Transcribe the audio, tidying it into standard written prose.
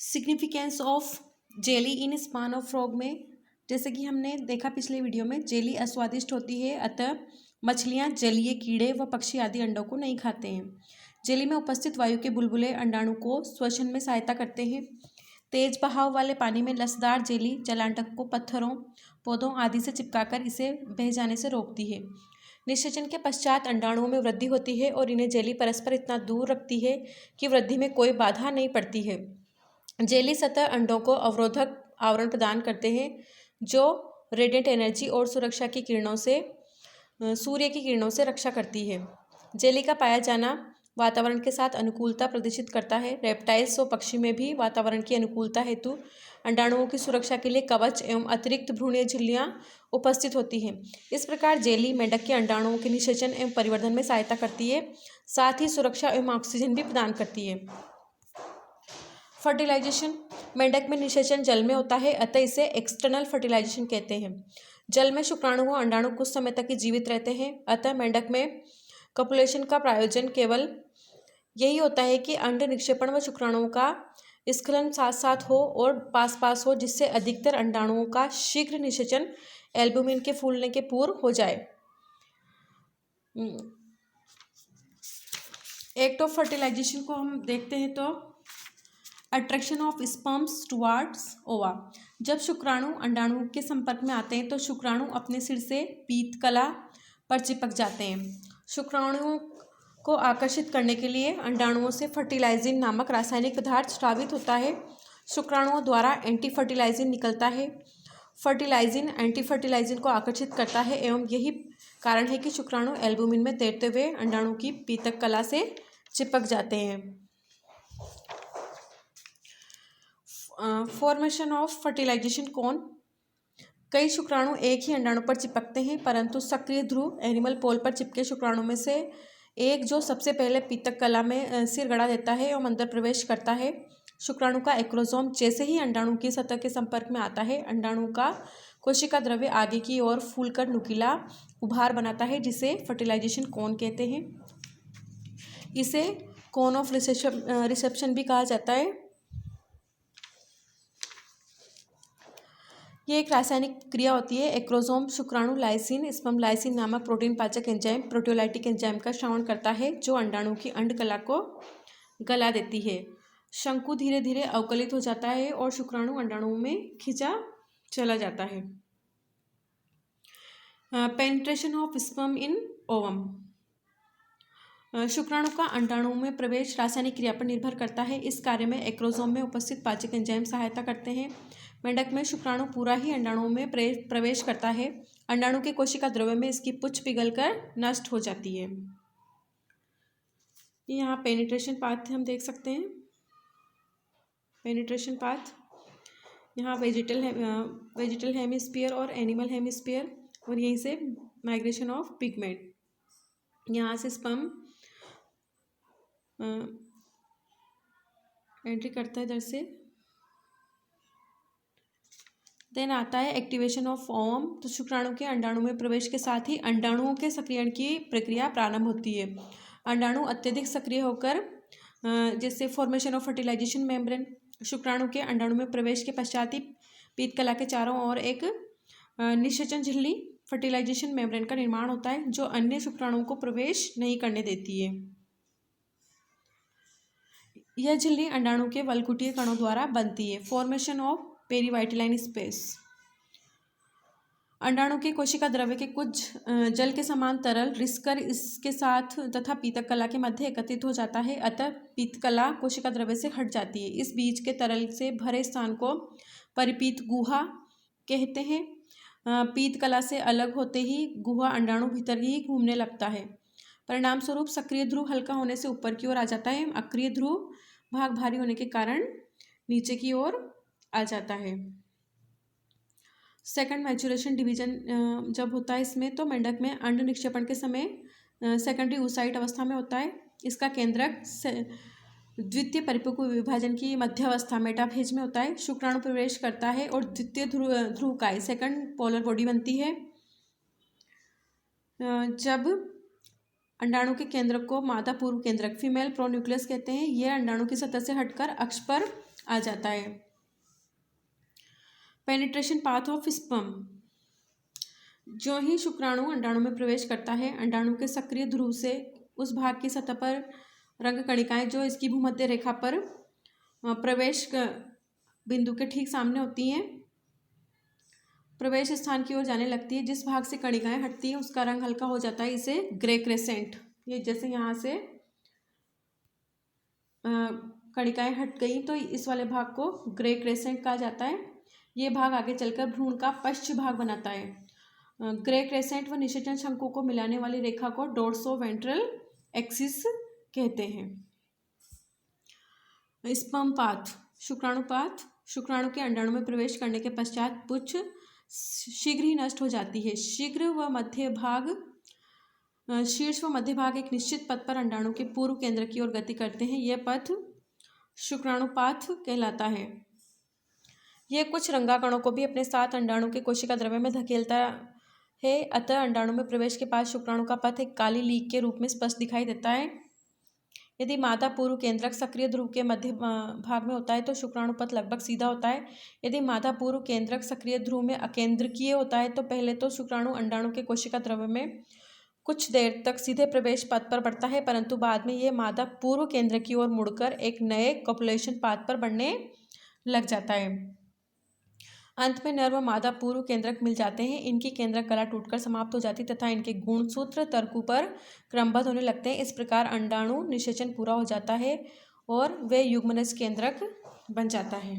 Significance of jelly in span of frog में, जैसे कि हमने देखा पिछले वीडियो में, जेली अस्वादिष्ट होती है, अतः मछलियाँ, जलीय कीड़े व पक्षी आदि अंडों को नहीं खाते हैं। जेली में उपस्थित वायु के बुलबुले अंडाणु को श्वसन में सहायता करते हैं। तेज बहाव वाले पानी में लसदार जेली जलांतक को पत्थरों, पौधों आदि से चिपकाकर इसे बह जाने से रोकती है। निषेचन के पश्चात अंडाणुओं में वृद्धि होती है और इन्हें जेली परस्पर इतना दूर रखती है कि वृद्धि में कोई बाधा नहीं पड़ती है। जेली सतह अंडों को अवरोधक आवरण प्रदान करते हैं जो रेडिएंट एनर्जी और सुरक्षा की किरणों से सूर्य की किरणों से रक्षा करती है। जेली का पाया जाना वातावरण के साथ अनुकूलता प्रदर्शित करता है। रेप्टाइल्स व पक्षी में भी वातावरण की अनुकूलता हेतु अंडाणुओं की सुरक्षा के लिए कवच एवं अतिरिक्त भ्रूणीय झिल्लियाँ उपस्थित होती हैं। इस प्रकार जेली मेंढक के अंडाणुओं के निषेचन एवं परिवर्धन में सहायता करती है, साथ ही सुरक्षा एवं ऑक्सीजन भी प्रदान करती है। फर्टिलाइजेशन, मेंढक में निषेचन जल में होता है, अतः इसे एक्सटर्नल फर्टिलाइजेशन कहते हैं। जल में शुक्राणु व अंडाणु कुछ समय तक ही जीवित रहते हैं, अतः मेंढक में कपुलेशन का प्रयोजन केवल यही होता है कि अंड निक्षेपण व शुक्राणुओं का स्खलन साथ साथ हो और पास पास हो, जिससे अधिकतर अंडाणुओं का शीघ्र निषेचन एल्ब्यूमिन के फूलने के पूर्व हो जाए। एक्ट ऑफ फर्टिलाइजेशन को हम देखते हैं तो अट्रैक्शन ऑफ स्पर्म्स टुवार्ड्स ओवा। जब शुक्राणु अंडाणु के संपर्क में आते हैं तो शुक्राणु अपने सिर से पीतकला पर चिपक जाते हैं। शुक्राणुओं को आकर्षित करने के लिए अंडाणुओं से फर्टिलाइजिन नामक रासायनिक पदार्थ स्रावित होता है। शुक्राणुओं द्वारा एंटी फर्टिलाइजिन निकलता है। फर्टिलाइजिन एंटी फर्टिलाइजिन को आकर्षित करता है एवं यही कारण है कि शुक्राणु एल्ब्यूमिन में तैरते हुए अंडाणु की पीतक कला से चिपक जाते हैं। फॉर्मेशन ऑफ फर्टिलाइजेशन कोन। कई शुक्राणु एक ही अंडाणु पर चिपकते हैं, परंतु सक्रिय ध्रुव एनिमल पोल पर चिपके शुक्राणु में से एक जो सबसे पहले पीतक कला में सिर गड़ा देता है एवं अंदर प्रवेश करता है। शुक्राणु का एक्रोसोम जैसे ही अंडाणु की सतह के संपर्क में आता है, अंडाणु का कोशिका द्रव्य आगे की ओर फूलकर नुकीला उभार बनाता है, जिसे फर्टिलाइजेशन कोन कहते हैं। इसे कोन ऑफ रिसेप्शन भी कहा जाता है। ये एक रासायनिक क्रिया होती है। एक्रोसोम शुक्राणु लाइसिन स्पर्म लाइसिन नामक प्रोटीन पाचक एंजाइम प्रोटियोलाइटिक एंजाइम का श्रवण करता है, जो अंडाणु की अंडकला को गला देती है। शंकु धीरे धीरे अवकलित हो जाता है और शुक्राणु अंडाणु में खिंचा चला जाता है। Penetration of sperm in ovum. शुक्राणु का अंडाणु में प्रवेश रासायनिक क्रिया पर निर्भर करता है। इस कार्य में एक्रोसोम में उपस्थित पाचक एंजाइम सहायता करते हैं। मेंढक में शुक्राणु पूरा ही अंडाणु में प्रवेश करता है। अंडाणु के कोशिका द्रव्य में इसकी पुच्छ पिघलकर नष्ट हो जाती है। यहाँ पेनिट्रेशन पाथ हम देख सकते हैं। पेनिट्रेशन पाथ यहाँ वेजिटल हेमिस्फीयर और एनिमल हेमिस्फीयर, और यहीं से माइग्रेशन ऑफ पिगमेंट। यहाँ से स्पर्म एंट्री करता है इधर से। देन आता है एक्टिवेशन ऑफ ओवम। तो शुक्राणु के अंडाणु में प्रवेश के साथ ही अंडाणुओं के सक्रियण की प्रक्रिया प्रारंभ होती है। अंडाणु अत्यधिक सक्रिय होकर जैसे फॉर्मेशन ऑफ फर्टिलाइजेशन मेम्ब्रेन। शुक्राणु के अंडाणु में प्रवेश के पश्चात ही पीतकला के चारों ओर एक निषेचन झिल्ली फर्टिलाइजेशन मेम्ब्रेन का निर्माण होता है, जो अन्य शुक्राणुओं को प्रवेश नहीं करने देती है। यह झिल्ली अंडाणु के वल्कुटीय कणों द्वारा बनती है। Formation of perivitelline space. अंडाणु के कोशिका द्रव्य के कुछ जल के समान तरल रिसकर इसके साथ तथा पीतक कला के मध्य एकत्रित हो जाता है, अतः पीतकला कोशिका द्रव्य से हट जाती है। इस बीच के तरल से भरे स्थान को परिपीत गुहा कहते हैं। पीत कला से अलग होते ही गुहा अंडाणु भीतर ही घूमने लगता है। परिणाम स्वरूप सक्रिय ध्रुव हल्का होने से ऊपर की ओर आ जाता है, अक्रिय ध्रुव भाग भारी होने के कारण नीचे की ओर आ जाता है। सेकंड मैचुरेशन डिवीजन जब होता है इसमें, तो मेंढक में अंड निक्षेपण के समय सेकेंडरी oocyte अवस्था में होता है। इसका केंद्रक द्वितीय परिपक्व विभाजन की मध्यावस्था मेटाफेज में होता है। शुक्राणु प्रवेश करता है और द्वितीय ध्रुवकाय सेकंड पोलर बॉडी बनती है। जब अंडाणु के केंद्रक को मादा पूर्व केंद्रक फीमेल प्रोन्यूक्लियस कहते हैं। यह अंडाणु की सतह से हटकर अक्ष पर आ जाता है। Penetration path of sperm. जो ही शुक्राणु अंडाणु में प्रवेश करता है, अंडाणु के सक्रिय ध्रुव से उस भाग की सतह पर रंग कणिकाएं जो इसकी भूमध्य रेखा पर प्रवेश बिंदु के ठीक सामने होती हैं, प्रवेश स्थान की ओर जाने लगती है। जिस भाग से कणिकाएं हटती हैं उसका रंग हल्का हो जाता है, इसे ग्रे क्रेसेंट। ये जैसे यहाँ से कणिकाएं हट गई तो इस वाले भाग को ग्रे क्रेसेंट कहा जाता है। ये भाग आगे चलकर भ्रूण का पश्च भाग बनाता है। ग्रे क्रेसेंट व निषेचन शंकु को मिलाने वाली रेखा को डोर्सो वेंट्रल एक्सिस कहते हैं। स्पर्म पाथ, शुक्राणु पाथ। शुक्राणु के अंडाणु में प्रवेश करने के पश्चात पुच्छ शीघ्र ही नष्ट हो जाती है। शीघ्र व मध्य भाग, शीर्ष व मध्य भाग एक निश्चित पथ पर अंडाणु के पूर्व केंद्र की ओर गति करते हैं। यह पथ शुक्राणु पाथ कहलाता है। यह कुछ रंगाकणों को भी अपने साथ अंडाणु के कोशिका द्रव्य में धकेलता है। अतः अंडाणु में प्रवेश के बाद शुक्राणु का पथ एक काली लीक के रूप में स्पष्ट दिखाई देता है। यदि मादा पूर्व केंद्रक सक्रिय ध्रुव के मध्य भाग में होता है तो शुक्राणु पथ लगभग सीधा होता है। यदि मादा पूर्व केंद्रक सक्रिय ध्रुव में अकेंद्रकीय होता है तो पहले तो शुक्राणु अंडाणु के कोशिका द्रव्य में कुछ देर तक सीधे प्रवेश पथ पर बढ़ता है, परंतु बाद में यह मादा पूर्व केंद्र की ओर मुड़कर एक नए कॉपुलेशन पाथ पर बढ़ने लग जाता है। अंत में नर व मादा पूर्व केंद्रक मिल जाते हैं। इनकी केंद्रक कला टूटकर समाप्त हो जाती तथा इनके गुणसूत्र तर्कु पर क्रमबद्ध होने लगते हैं। इस प्रकार अंडाणु निषेचन पूरा हो जाता है और वे युग्मनज केंद्रक बन जाता है।